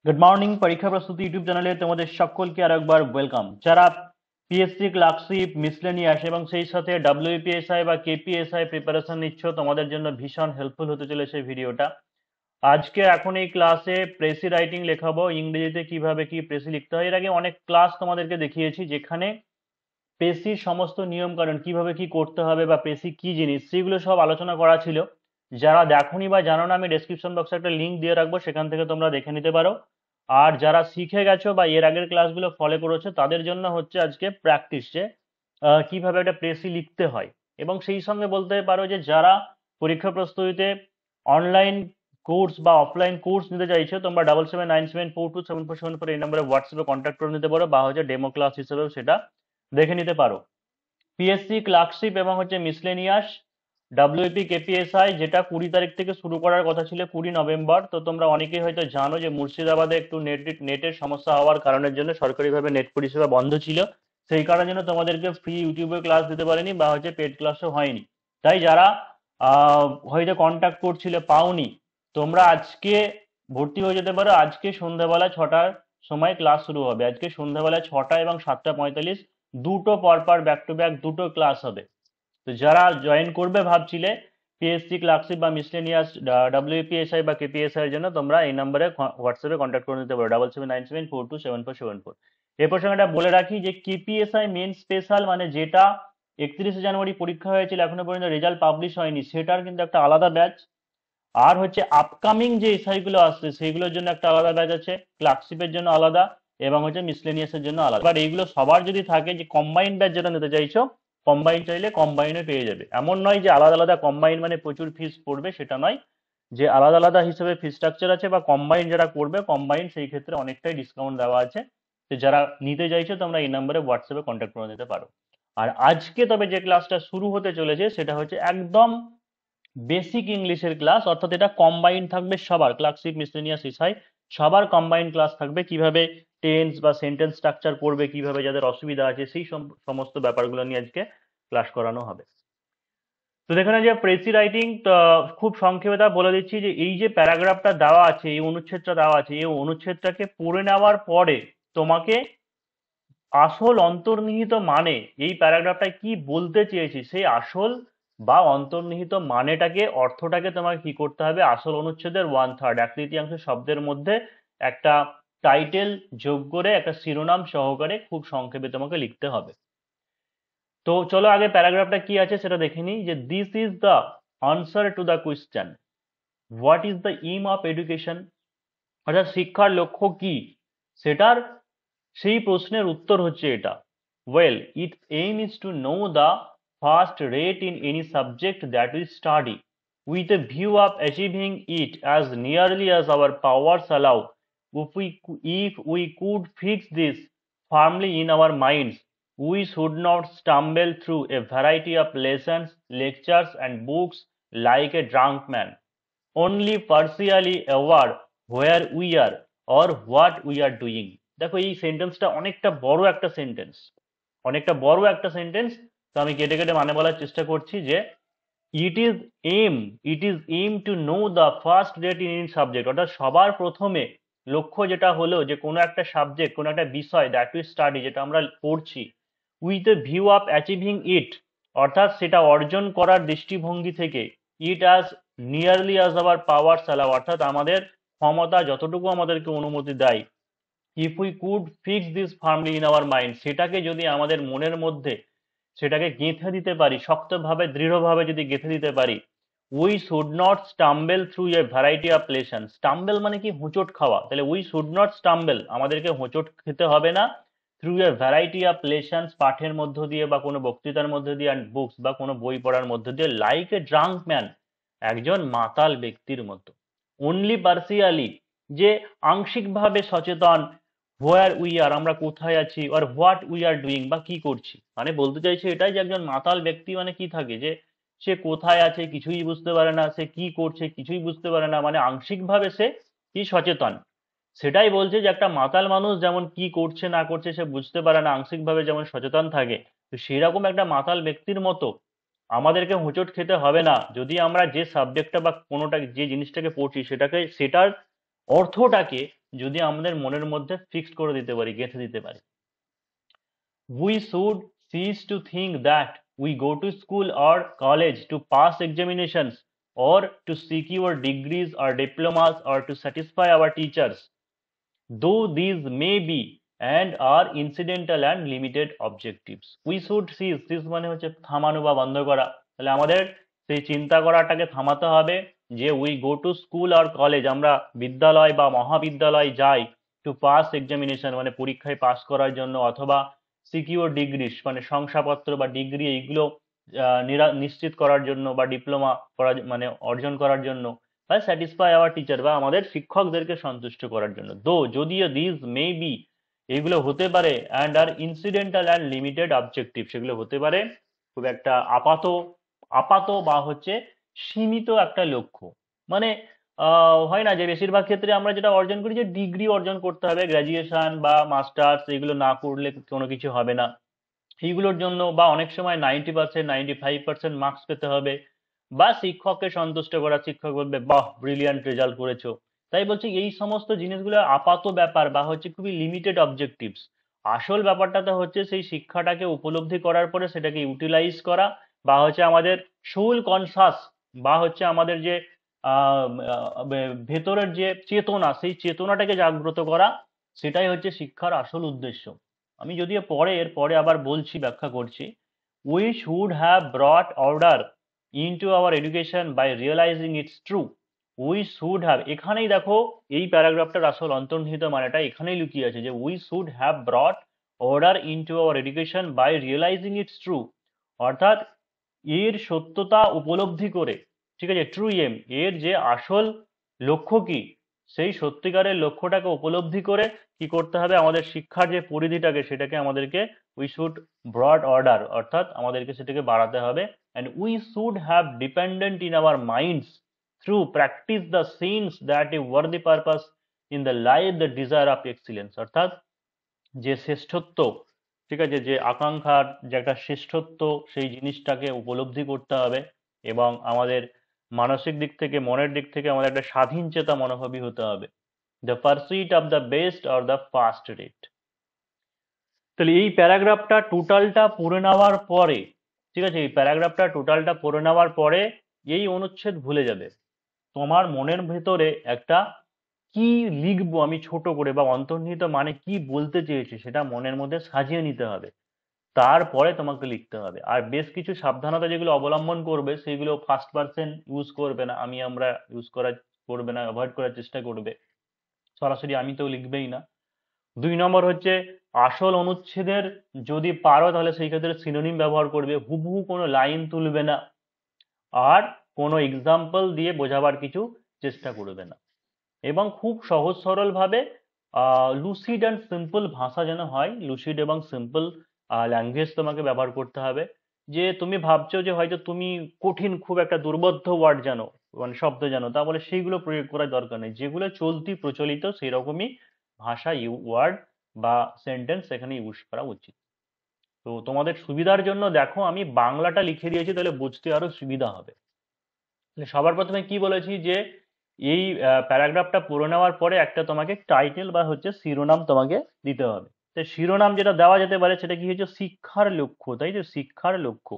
Good morning. পরীক্ষা প্রস্তুতি YouTube চ্যানেলে তোমাদের সকলকে আরেকবার ওয়েলকাম। যারা পিএসসি ক্লার্কশিপ মিসলেনিয়াস এবং সেই সাথে ডাব্লিউপিএসআই বা কেপিএসআই প্রিপারেশন নিচ্ছ, তোমাদের জন্য ভীষণ হেল্পফুল হতে চলেছে ভিডিওটা। আজকে এখন এই ক্লাসে প্রেসি রাইটিং লেখাবো, ইংরেজিতে কিভাবে কি প্রেসি লিখতে হয়। এর আগে অনেক ক্লাস তোমাদেরকে দেখিয়েছি যেখানে প্রেসির সমস্ত নিয়ম কানুন কিভাবে কি করতে হবে বা প্রেসি কি জিনিস সেগুলো সব আলোচনা করা ছিল। যারা দেখোনি বা জানো না, আমি ডেসক্রিপশন বক্সে একটা লিঙ্ক দিয়ে রাখবো, সেখান থেকে তোমরা দেখে নিতে পারো। আর যারা শিখে গেছো বা এর আগের ক্লাসগুলো ফলো করেছো তাদের জন্য হচ্ছে আজকে প্র্যাকটিস, যে কিভাবে একটা প্রেসি লিখতে হয়। এবং সেই সঙ্গে বলতে পারো যে যারা পরীক্ষা প্রস্তুতিতে অনলাইন কোর্স বা অফলাইন কোর্স নিতে চাইছো, তোমরা 7797427474 এই নম্বরে হোয়াটসঅ্যাপে কন্ট্যাক্ট করে নিতে পারো, বা হচ্ছে ডেমো ক্লাস হিসেবেও সেটা দেখে নিতে পারো। পিএসসি ক্লার্কশিপ এবং হচ্ছে মিসলেনিয়াস ডাব্লিউপি কেপিএসআই যেটা 20 তারিখ থেকে শুরু করার কথা ছিল, 20 নভেম্বর। তো তোমরা অনেকেই হয়তো জানো যে মুর্শিদাবাদে একটু নেটের সমস্যা হওয়ার কারণের জন্য সরকারিভাবে নেট পরিষেবা বন্ধ ছিল। সেই কারণের জন্য তোমাদেরকে ফ্রি ইউটিউবে ক্লাস দিতে পারেনি বা হচ্ছে পেড ক্লাসও হয়নি। তাই যারা হয়তো কন্ট্যাক্ট করছিলে পাওনি, তোমরা আজকে ভর্তি হয়ে যেতে পারো। আজকে সন্ধ্যাবেলা 6টার সময় ক্লাস শুরু হবে। আজকে সন্ধ্যাবেলা 6টা এবং 7টা 45 দুটো পরপর ব্যাক টু ব্যাক দুটো ক্লাস হবে। তো যারা জয়েন করবে ভাবছিলে পিএসসি ক্লার্কশিপ বা মিসলেনিয়াস ডাব্লিউপিএসআই বা কেপিএসআই এর জন্য, তোমরা এই নম্বরে হোয়াটসঅ্যাপে কন্ট্যাক্ট করে নিতে পারো 7797427474। এই প্রসঙ্গে একটা বলে রাখি যে কেপিএসআই মেন স্পেশাল মানে যেটা 31শে জানুয়ারি পরীক্ষা হয়েছিল, এখনো পর্যন্ত রেজাল্ট পাবলিশ হয়নি, সেটার কিন্তু একটা আলাদা ব্যাচ। আর হচ্ছে আপকামিং যে এসআই গুলো আসছে সেইগুলোর জন্য একটা আলাদা ব্যাচ আছে, ক্লার্কশিপের জন্য আলাদা এবং হচ্ছে মিসলেনিয়াসের জন্য আলাদা। এবার এইগুলো সবার যদি থাকে, যে কম্বাইন ব্যাচ যেটা নিতে চাইছো, কম্বাইন চাইলে কম্বাইনে পেয়ে যাবে। এমন নয় যে আলাদা আলাদা কম্বাইন মানে প্রচুর ফিস পড়বে, সেটা নয়। যে আলাদা আলাদা হিসেবে ফি স্ট্রাকচার আছে, বা কম্বাইন যারা করবে কম্বাইন, সেই ক্ষেত্রে অনেকটাই ডিসকাউন্ট দেওয়া আছে। তো যারা নিতে চাইছো তোমরা এই নম্বরে হোয়াটসঅ্যাপে কন্ট্যাক্ট করে নিতে পারো। আর আজকে তবে যে ক্লাসটা শুরু হতে চলেছে সেটা হচ্ছে একদম বেসিক ইংলিশের ক্লাস, অর্থাৎ এটা কম্বাইন থাকবে সবার, ক্লার্কশিপ মিসলেনিয়াস এসআই সবার কম্বাইন ক্লাস থাকবে। কিভাবে টেন্স বা সেন্টেন্স স্ট্রাকচার করবে, কিভাবে যাদের অসুবিধা আছে সেই সমস্ত ব্যাপারগুলো নিয়ে আজকে ক্লাস করানো হবে। তো দেখুন, যে প্রেসি রাইটিং খুব সংক্ষেপে তা বলে দিচ্ছি, যে এই যে প্যারাগ্রাফটা দেওয়া আছে, এই অনুচ্ছেদটা দেওয়া আছে, এই অনুচ্ছেদটাকে পড়ে নেওয়ার পরে তোমাকে আসল অন্তর্নিহিত মানে, এই প্যারাগ্রাফটায় কি বলতে চেয়েছি সেই আসল বা অন্তর্নিহিত মানেটাকে, অর্থটাকে তোমাকে কি করতে হবে, আসল অনুচ্ছেদের 1/3 এক তৃতীয়াংশ শব্দের মধ্যে একটা টাইটেল যোগ করে একটা শিরোনাম সহকারে খুব সংক্ষেপে তোমাকে লিখতে হবে। তো চলো আগে প্যারাগ্রাফটা কি আছে সেটা দেখে নিই। যে this is the answer to the question what is the aim of education, অর্থাৎ শিক্ষার লক্ষ্য কি, সেটার সেই প্রশ্নের উত্তর হচ্ছে এটা। Well, it's aim is to know the first rate in any subject that we study with a view of achieving it as nearly as our powers allow. If we could fix this firmly in our minds, we should not stumble through a variety of lessons, lectures, and books like a drunk man, only partially aware where we are or what we are doing. দেখো এই সেন্টেন্সটা অনেকটা বড় একটা sentence, অনেকটা বড় একটা sentence. তো আমি কেটে কেটে মানে বলার চেষ্টা করছি। যে it is aim to know the first rate in subject, অর্থাৎ সবার প্রথমে লক্ষ্য যেটা হলো যে কোনো একটা সাবজেক্ট, কোনো একটা বিষয় দ্যাট উই স্টাডি, যেটা আমরা পড়ছি, with a view of achieving it, অর্থাৎ সেটা অর্জন করার দৃষ্টিভঙ্গি থেকে, it as nearly as our power allow, অর্থাৎ আমাদের ক্ষমতা যতটুকু আমাদেরকে অনুমতি দেয়। If we could fix this firmly in our mind, সেটাকে যদি আমাদের মনের মধ্যে সেটাকে গেঁথে দিতে পারি, শক্তভাবে দৃঢ়ভাবে যদি গেঁথে দিতে পারি, we should not stumble through a variety of lesson. Stumble মানে কি, হোঁচট খাওয়া। তাহলে উই শুড নট স্টাম্বেল, আমাদেরকে হোঁচট খেতে হবে না, through a variety of lessons, পাঠের মধ্য দিয়ে বা কোনো বক্তৃতার মধ্য দিয়ে, অ্যান্ড বুকস বা কোনো বই পড়ার মধ্য দিয়ে, লাইক এ ড্রাঙ্ক ম্যান, একজন মাতাল ব্যক্তির মতো। অনলি পার্সিয়ালি, যে আংশিকভাবে সচেতন, হোয়ার উই আর, আমরা কোথায় আছি, আর হোয়াট উই আর ডুইং, বা কি করছি। মানে বলতে চাইছে এটাই যে একজন মাতাল ব্যক্তি মানে কি থাকে, যে সে কোথায় আছে কিছুই বুঝতে পারে না, সে কি করছে কিছুই বুঝতে পারে না, মানে আংশিকভাবে সে কি সচেতন। সেটাই বলছে যে একটা মাতাল মানুষ যেমন কি করছে না করছে সে বুঝতে পারে না, আংশিকভাবে যেমন সচেতন থাকে, তো সেরকম একটা মাতাল ব্যক্তির মতো আমাদেরকে হোঁচট খেতে হবে না, যদি আমরা যে সাবজেক্টটা বা কোনোটা যে জিনিসটাকে পড়ছি সেটাকে, সেটার অর্থটাকে যদি আমাদের মনের মধ্যে ফিক্সড করে দিতে পারি, গেঁথে দিতে পারি। We should cease to think that we go to school or college to pass examinations or to secure degrees or diplomas or to satisfy our teachers, though these may be and are incidental and limited objectives. We should cease মানে হচ্ছে থামানো বা বন্ধ করা। তাহলে আমাদের সেই চিন্তা করাটাকে থামাতে হবে যে we go to school or college, আমরা বিদ্যালয় বা মহাবিদ্যালয় যাই to pass examination মানে পরীক্ষায় পাস করার জন্য, অথবা সিকিউর ডিগ্রিস মানে শংসাপত্র বা ডিগ্রি এইগুলো নিশ্চিত করার জন্য, বা ডিপ্লোমা করার মানে অর্জন করার জন্য, বা স্যাটিসফাই আওয়ার টিচার বা আমাদের শিক্ষকদেরকে সন্তুষ্ট করার জন্য। দো যদিও দিস মে বি এগুলো হতে পারে and are incidental and limited objective, সেগুলো হতে পারে খুব একটা আপাত আপাত বা হচ্ছে সীমিত একটা লক্ষ্য। মানে হয় না যে বেশিরভাগ ক্ষেত্রে আমরা যেটা অর্জন করি যে ডিগ্রি অর্জন করতে হবে, গ্রাজুয়েশন বা মাস্টার্স, এগুলো না করলে কোনো কিছু হবে না এইগুলোর জন্য, বা অনেক সময় 90% 95% মার্কস পেতে হবে, বা শিক্ষককে সন্তুষ্ট করা, শিক্ষক বলবে বাহ ব্রিলিয়ান্ট রেজাল্ট করেছো। তাই বলছি এই সমস্ত জিনিসগুলো আপাত ব্যাপার বা হচ্ছে খুবই লিমিটেড অবজেক্টিভস। আসল ব্যাপারটা হচ্ছে সেই শিক্ষাটাকে উপলব্ধি করার পরে সেটাকে ইউটিলাইজ করা, বা হচ্ছে আমাদের সোল কনসাস বা হচ্ছে আমাদের যে ভেতরের যে চেতনা, সেই চেতনাটাকে জাগ্রত করা, সেটাই হচ্ছে শিক্ষার আসল উদ্দেশ্য। আমি যদিও এর পরে আবার বলছি, ব্যাখ্যা করছি। We should have brought order into our education by realizing its true. We should have, এখানেই দেখো এই প্যারাগ্রাফটার আসল অন্তর্নিহিত মানেটা এখানেই লুকিয়ে আছে যে we should have brought order into our education by realizing its true, অর্থাৎ এর সত্যতা উপলব্ধি করে, ঠিক আছে, ট্রু এম এর যে আসল লক্ষ্য কি, সেই সত্যিকারের লক্ষ্যটাকে উপলব্ধি করে কি করতে হবে, আমাদের শিক্ষার যে পরিধিটাকে সেটাকে আমাদেরকে উই শুড ব্রড অর্ডার, অর্থাৎ আমাদেরকে সেটাকে বাড়াতে হবে। And we should have dependent in our minds through practice the sense that a worthy purpose in the life the desire of excellence, অর্থাৎ যে শ্রেষ্ঠত্ব, ঠিক আছে, যে আকাঙ্ক্ষার যে একটা শ্রেষ্ঠত্ব, সেই জিনিসটাকে উপলব্ধি করতে হবে, এবং আমাদের মানসিক দিক থেকে, মনের দিক থেকে আমাদের একটা স্বাধীন চেতা মনোভাবী হতে হবে। The pursuit of the best or the first rate. তাহলে এই প্যারাগ্রাফটা টোটালটা পড়ে নেওয়ার পরে, ঠিক আছে, এই প্যারাগ্রাফটা টোটালটা পড়ে নেওয়ার পরে এই অনুচ্ছেদ ভুলে যাবে। তোমার মনের ভেতরে একটা কি লিখবো আমি ছোট করে, বা অন্তর্নিহিত মানে কি বলতে চেয়েছি সেটা মনের মধ্যে সাজিয়ে নিতে হবে, তারপরে তোমাকে লিখতে হবে। আর বেশ কিছু সাবধানতা যেগুলো অবলম্বন করবে সেগুলো ফার্স্ট পার্সন ইউজ করবে না, আমরা ইউজ করার করবে না, অ্যাভয়েড করার চেষ্টা করবে, সরাসরি আমি তো লিখবেই না। 2 নম্বর হচ্ছে আসল অনুচ্ছেদের যদি পারো তাহলে সেই ক্ষেত্রে সিনোনিম ব্যবহার করবে, হুবহু কোনো লাইন তুলবে না, আর কোনো এক্সাম্পল দিয়ে বোঝাবার কিছু চেষ্টা করবে না, এবং খুব সহজ সরল ভাবে লুসিড অ্যান্ড সিম্পল ভাষা যেন হয়, লুসিড এবং সিম্পল ল্যাঙ্গুয়েজ তোমাকে ব্যবহার করতে হবে। যে তুমি ভাবছো যে হয়তো তুমি কঠিন খুব একটা দুর্বোধ্য ওয়ার্ড জানো, মানে শব্দ জানো, তাহলে সেইগুলো প্রয়োগ করার দরকার নেই, যেগুলো চলতি প্রচলিত সেই রকমই ভাষা ওয়ার্ড বা সেন্টেন্স এখানে ইউজ করা উচিত। তো তোমাদের সুবিধার জন্য দেখো আমি বাংলাটা লিখে দিয়েছি, তাহলে বুঝতে আরো সুবিধা হবে। সবার প্রথমে কি বলেছি যে এই প্যারাগ্রাফটা পড়ে নেওয়ার পরে একটা তোমাকে টাইটেল বা হচ্ছে শিরোনাম তোমাকে দিতে হবে। তো শিরোনাম যেটা দেওয়া যেতে পারে সেটা কি হচ্ছে শিক্ষার লক্ষ্য, তাই তো, শিক্ষার লক্ষ্য।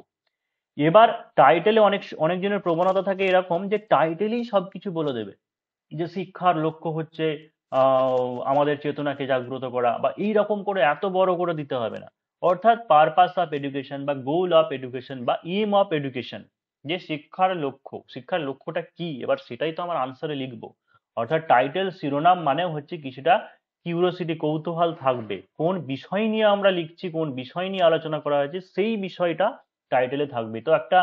এবার টাইটেলে অনেকজনের প্রবণতা থাকে এরকম যে টাইটেলেই সবকিছু বলে দেবে, যে শিক্ষার লক্ষ্য হচ্ছে আমাদের চেতনাকে জাগ্রত করা, বা এই রকম করে এত বড় করে দিতে হবে না। অর্থাৎ পারপাস অফ এডুকেশন বা গোল অফ এডুকেশন বা এম অফ এডুকেশন, যে শিক্ষার লক্ষ্য, শিক্ষার লক্ষ্যটা কি, এবার সেটাই তো আমার আনসারে লিখবো। অর্থাৎ টাইটেল শিরোনাম মানে হচ্ছে কিছুটা কিউরিওসিটি, কৌতূহল থাকবে, কোন বিষয় নিয়ে আমরা লিখছি, কোন বিষয় নিয়ে আলোচনা করা হয়েছে সেই বিষয়টা টাইটেলে থাকবে। তো একটা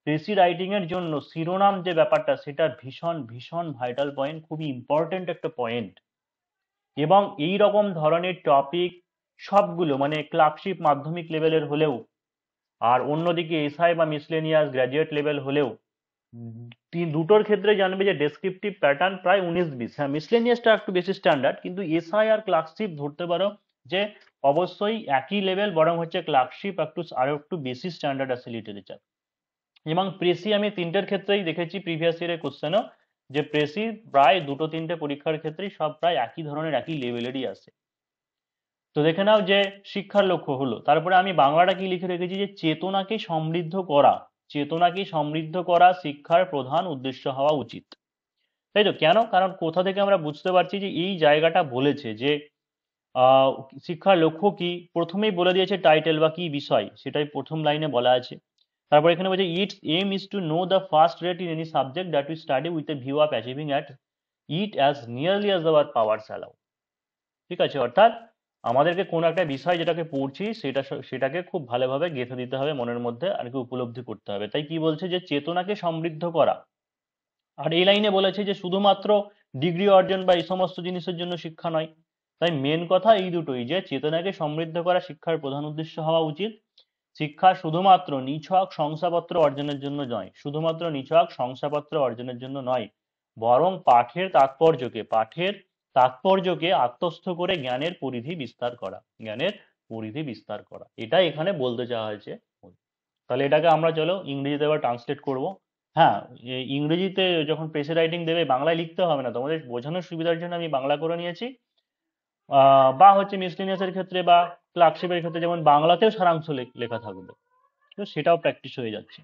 প্রেসি রাইটিং এর জন্য শিরোনাম যে ব্যাপারটা সেটা ভীষণ ভীষণ ভাইটাল পয়েন্ট, খুবই ইম্পর্টেন্ট একটা পয়েন্ট। এবং এই রকম ধরনের টপিক সবগুলো মানে ক্লার্কশিপ মাধ্যমিক লেভেলের হলেও, আর অন্যদিকে এসআই বা মিসলেনিয়াস গ্র্যাজুয়েট লেভেল হলেও, দুটোর ক্ষেত্রে জানবে যে ডেসক্রিপটিভ প্যাটার্ন প্রায় 19-20। হ্যাঁ, মিসলেনিয়াসটা একটু বেশি স্ট্যান্ডার্ড, কিন্তু এসআই আর ক্লার্কশিপ ধরতে পারো যে অবশ্যই একই লেভেল, বরং হচ্ছে ক্লার্কশিপ আরো একটু বেশি স্ট্যান্ডার্ড আছে লিটারেচার। এবং প্রেসি আমি তিনটের ক্ষেত্রেই দেখেছি প্রিভিয়াস ইয়ারের কোশ্চেনও যে প্রেসি প্রায় দুটো তিনটে পরীক্ষার ক্ষেত্রেই সব প্রায় একই ধরনের একই লেভেলেরই আসে। তো দেখে নাও যে শিক্ষার লক্ষ্য হলো, তারপরে আমি বাংলাটা কি লিখে রেখেছি যে চেতনাকে সমৃদ্ধ করা। চেতনাকে সমৃদ্ধ করা শিক্ষার প্রধান উদ্দেশ্য হওয়া উচিত। তাই তো? কেন? কারণ কোথা থেকে আমরা বুঝতে পারছি যে এই জায়গাটা বলেছে যে আহ শিক্ষার লক্ষ্য কি, প্রথমেই বলে দিয়েছে টাইটেল বা কি বিষয়, সেটাই প্রথম লাইনে বলা আছে। তারপর এখানে বলছে its aim is to know the first rate in any subject that we study with a view of achieving at it as nearly as our powers allow. ঠিক আছে, অর্থাৎ আমাদেরকে কোন একটা বিষয় যেটাকে পড়ছি সেটাকে খুব ভালোভাবে গেঁথে দিতে হবে মনের মধ্যে, আর কি উপলব্ধি করতে হবে। তাই কি বলছে যে চেতনাকে সমৃদ্ধ করা। আর এই লাইনে বলেছে যে শুধুমাত্র ডিগ্রি অর্জন বা এই সমস্ত জিনিসের জন্য শিক্ষা নয়। তাই মেন কথা এই দুটোই, যে চেতনাকে সমৃদ্ধ করা শিক্ষার প্রধান উদ্দেশ্য হওয়া উচিত। শিক্ষা শুধুমাত্র নিছক শংসাপত্র অর্জনের জন্য নয়, শুধুমাত্র নিছক শংসাপত্র অর্জনের জন্য নয়, বরং পাঠের তাৎপর্যকে আত্মস্থ করে জ্ঞানের পরিধি বিস্তার করা, জ্ঞানের পরিধি বিস্তার করা, এটা এখানে বলতে চাওয়া হয়েছে। তাহলে এটাকে আমরা চলো ইংরেজিতে এবার ট্রান্সলেট করব। হ্যাঁ, ইংরেজিতে যখন প্রেসে রাইটিং দেবে বাংলায় লিখতে হবে না, তোমাদের বোঝানোর সুবিধার জন্য আমি বাংলা করে নিয়েছি। বা হচ্ছে মিসলেনিয়াসের ক্ষেত্রে বা ক্লার্কশিপের ক্ষেত্রে যেমন বাংলাতেও সারাংশ লেখা থাকবে, তো সেটাও প্র্যাকটিস হয়ে যাচ্ছে।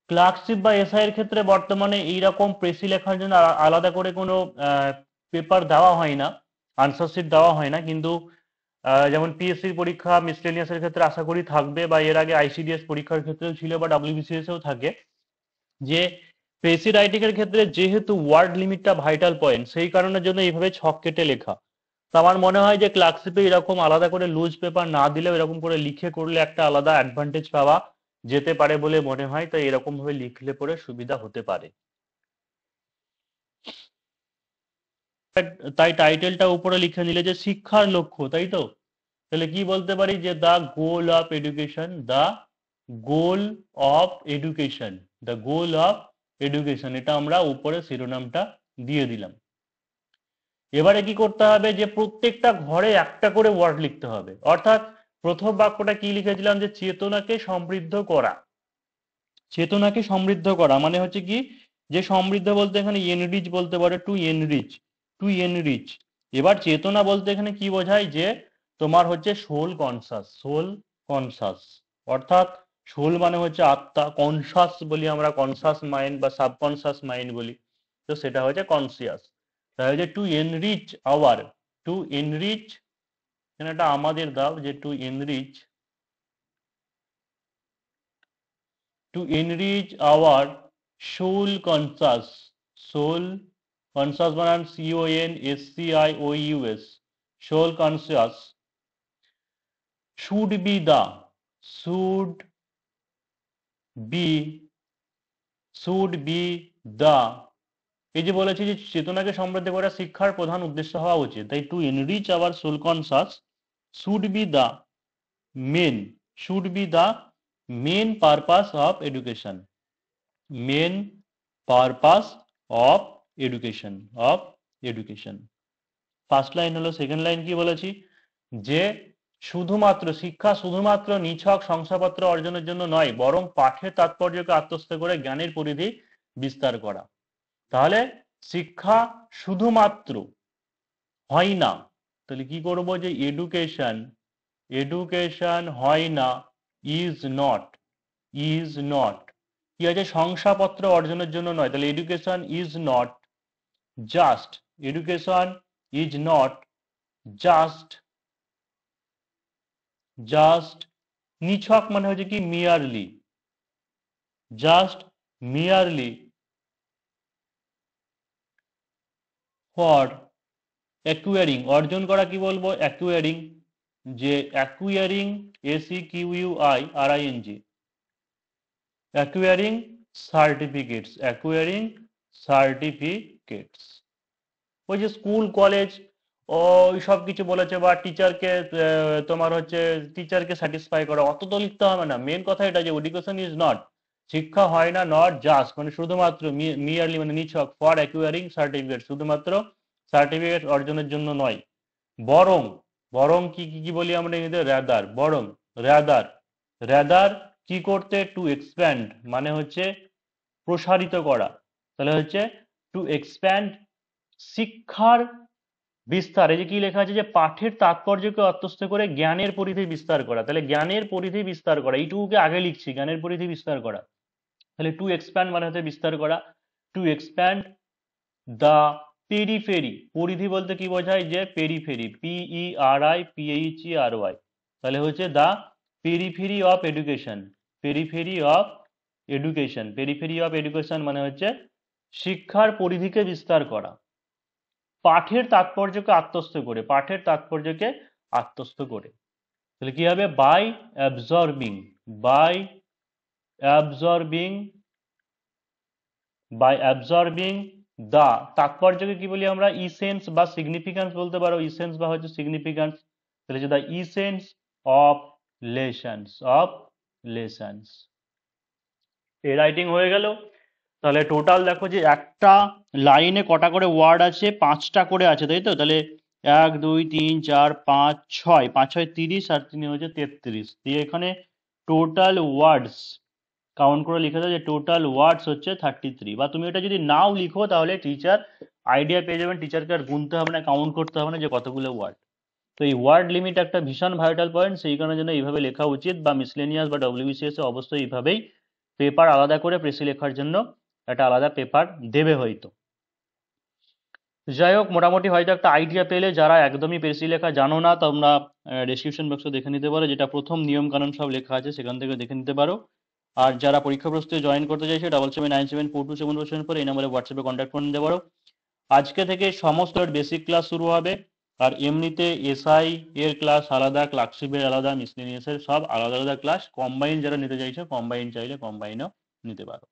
ক্লার্কশিপ বা এসআই এর ক্ষেত্রে বর্তমানে এইরকম প্রেসি লেখার জন্য আলাদা করে কোনো পেপার দেওয়া হয় না, আনসার শিট দেওয়া হয় না, কিন্তু যেমন পিএসসির পরীক্ষা মিসলেনিয়াসের ক্ষেত্রে আশা করি থাকবে, বা এর আগে আইসিডিএস পরীক্ষার ক্ষেত্রেও ছিল, বা ডাব্লিউবিসিএস এও থাকে, যে প্রেসি রাইটিং এর ক্ষেত্রে যেহেতু ওয়ার্ড লিমিটটা ভাইটাল পয়েন্ট, সেই কারণের জন্য এইভাবে ছক কেটে লেখা। তো আমার মনে হয় যে ক্লার্কশিপে এরকম আলাদা করে লুজ পেপার না দিলেও এরকম করে লিখে করলে একটা আলাদা অ্যাডভান্টেজ পাওয়া যেতে পারে বলে মনে হয়। তাই এরকম ভাবে লিখলে পরে সুবিধা হতে পারে। তাই টাইটেলটা উপরে লিখে নিলে যে শিক্ষার লক্ষ্য, তাই তো? তাহলে কি বলতে পারি যে the goal of education, the goal of education, the goal of education, এটা আমরা উপরে শিরোনামটা দিয়ে দিলাম। এবারে কি করতে হবে যে প্রত্যেকটা ঘরে একটা করে ওয়ার্ড লিখতে হবে। অর্থাৎ প্রথম বাক্যটা কি লিখেছিলাম যে চেতনাকে সমৃদ্ধ করা। চেতনাকে সমৃদ্ধ করা মানে হচ্ছে কি, যে সমৃদ্ধ বলতে এখানে এনরিচ বলতে পারে, টু এনরিচ, টু এনরিচ। এবার চেতনা বলতে এখানে কি বোঝায়, যে তোমার হচ্ছে সোল কনসাস, সোল কনসাস, অর্থাৎ সোল মানে হচ্ছে আত্মা, কনসাস বলি আমরা, কনসাস মাইন্ড বা সাবকনসাস মাইন্ড বলি, তো সেটা হচ্ছে কনসিয়াস। তাহলে যে to enrich our, to enrich, এখানে একটা আমাদের দাও, যে to enrich, to enrich our soul conscious, soul conscious বানান CONSCIOUS, soul conscious, should be the, should be, should be the, এই যে বলেছি যে চেতনাকে সমৃদ্ধ করা শিক্ষার প্রধান উদ্দেশ্য হওয়া উচিত, তাই to enrich our soul conscious should be the main, should be the main purpose of education, main purpose of education, of education. First line হলো, সেকেন্ড লাইন কি বলেছি, যে শুধুমাত্র শিক্ষা শুধুমাত্র নিছক শংসাপত্র অর্জনের জন্য নয়, বরং পাঠের তাৎপর্যকে আত্মস্থ করে জ্ঞানের পরিধি বিস্তার করা। তাহলে শিক্ষা শুধুমাত্র হয় না, তাহলে কি করব, যে এডুকেশন, এডুকেশন হয় না, ইজ নট, ইজ নট, কি আছে, শংসাপত্র অর্জনের জন্য নয়, তাহলে education is not just, education is not just, just, নিছক মানে হচ্ছে কি মিয়ারলি, জাস্ট মিয়ারলি ফর অ্যাকুয়ারিং, অর্জন করা কি বলবো, অ্যাকুয়ারিং, যে অ্যাকুয়ারিং, ACQUIRING, অ্যাকুয়ারিং সার্টিফিকেটস, অ্যাকুয়ারিং সার্টিফিকেটস। ওই যে স্কুল কলেজ ওই সব কিছু বলেছে, বা টিচারকে তোমার হচ্ছে টিচারকে স্যাটিসফাই করা, অত তো লিখতে হবে না। মেন কথা এটা যে এডুকেশন ইজ নট, শিক্ষা হয় না, নট জাস্ট মানে শুধুমাত্র, মিয়ারলি মানে নিছক, ফর অ্যাকুয়ারিং সার্টিফিকেট শুধুমাত্র সার্টিফিকেট অর্জনের জন্য নয়, বরং, বরং কি কি বলি আমরা ইংরেজিতে, র্যাদার, বরং, র্যাদার, র্যাদার কি করতে, টু এক্সপ্যান্ড মানে হচ্ছে প্রসারিত করা, তাহলে হচ্ছে টু এক্সপ্যান্ড শিক্ষার বিস্তার, এই যে কি লেখা আছে যে পাঠের তাৎপর্যকে আত্মস্থ করে জ্ঞানের পরিধি বিস্তার করা, তাহলে জ্ঞানের পরিধি বিস্তার করা, এইটুকুকে আগে লিখছি, জ্ঞানের পরিধি বিস্তার করা। তাহলে টু এক্সপ্যান্ড মানে হচ্ছে বিস্তার করা, টু এক্সপ্যান্ড দ্য পেরিফেরি, পরিধি বলতে কি বোঝায় যে পেরিফেরি, PERIPHERY, তাহলে হচ্ছে the periphery of education, periphery of education, periphery of education মানে হচ্ছে শিক্ষার পরিধিকে বিস্তার করা, পাঠের তাৎপর্যকে আত্মস্থ করে, পাঠের তাৎপর্যকে আত্মস্থ করে। তাহলে কি হবে? By absorbing, by absorbing, by absorbing the, তাৎপর্যকে কি বলি আমরা? ইসেন্স বা সিগনিফিক্যান্স বলতে পারো, ইসেন্স বা হচ্ছে সিগনিফিক্যান্স। তাহলে হচ্ছে the essence of lessons, of lessons. এই রাইটিং হয়ে গেল। তাহলে টোটাল দেখো যে একটা লাইনে কটা করে ওয়ার্ড আছে? 5টা করে আছে, তাই তো? তাহলে 1 2 3 4 5 6, 5 6 30 আর 3 হচ্ছে 33, দিয়ে এখানে টোটাল ওয়ার্ডস কাউন্ট করে লিখে দাও যে টোটাল ওয়ার্ডস হচ্ছে 33। বা তুমি এটা যদি নাও লিখো তাহলে টিচার আইডিয়া পেয়ে যাবেন, টিচারকে আর গুনতে হবে না, কাউন্ট করতে হবে না যে কতগুলো ওয়ার্ড। তো এই ওয়ার্ড লিমিট একটা ভীষণ ভাইটাল পয়েন্ট, সেই কারণে জন্য এইভাবে লেখা উচিত, বা মিসলেনিয়াস বা ডব্লিউবিসিএস এ অবশ্যই এইভাবেই পেপার আলাদা করে প্রেসি লেখার জন্য একটা আলাদা পেপার দেবে হয়তো। যাই হোক, মোটামুটি হয়তো একটা আইডিয়া পেলে। যারা একদমই প্রেসি লেখা জানো না তোমরা ডেসক্রিপশন বক্সে দেখে নিতে পারো, যেটা প্রথম নিয়ম কানুন সব লেখা আছে, সেখান থেকে দেখে নিতে পারো। আর যারা পরীক্ষা প্রস্তুতি জয়েন করতে চাইছে 77974274 এই নম্বরে হোয়াটসঅ্যাপে কন্ট্যাক্ট করে নিতে পারো। আজকে থেকে সমস্ত বেসিক ক্লাস শুরু হবে, আর এমনিতে এসআই এর ক্লাস আলাদা, ক্লার্কশিপের আলাদা, মিসলেনিয়াসের সব আলাদা আলাদা ক্লাস। কম্বাইন যারা নিতে চাইছে, কম্বাইন চাইলে কম্বাইনও নিতে পারো।